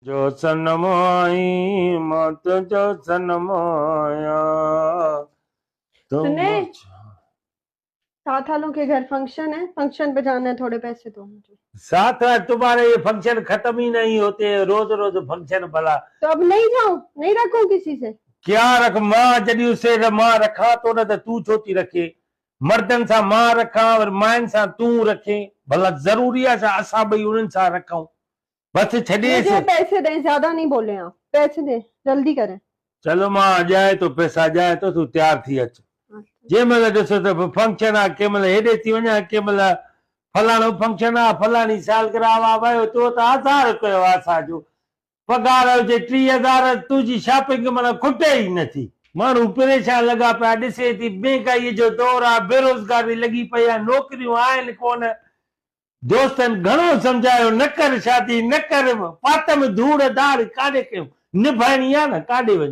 जो सनमाई मत जो सनमाया तुम सुने, 7 सालों के घर फंक्शन है, फंक्शन पे जाना है, थोड़े पैसे दो मुझे। साथ है तुम्हारे ये फंक्शन खत्म ही नहीं होते, रोज रोज फंक्शन भला। तो अब नहीं जाऊं, नहीं रखूं किसी से। क्या रख मां जॾहिं उसे मां रखा तो न तू छो थी रखे। मर्दन सा मां रखा और माइन सा तू रखे, भला जरूरी है असा भाई उन्हनि सा रखूं। बस छॾेस। मुझे पैसे दें, ज्यादा नहीं बोले आप, पैसे दें, जल्दी करें। चलो मां जाए तो पैसा जाए तो तू तैयार थी अच। जे महिल ॾिसो त फंक्शन आहे, कंहिं महिल हेॾे थी वञा, कंहिं महिल फलाणो फंक्शन आहे, फलाणी सालगिरह आहे, वयो तो त 1000 कयो आहे असांजो। पगार हुजे 30,000, तुंहिंजी शॉपिंग माना खुटे ई नथी। माण्हू परेशान लॻा पिया, ॾिसे थी महांगाईअ जो दौर आहे, बेरोज़गारी लॻी पई आहे, नौकरियूं आहिनि कोन। दोस्तनि घणो सम्झायो, न कर शादी, न कर, पात में धूड़ धाड़ काॾे कयूं, निभाइणी आहे न, काॾे वञूं।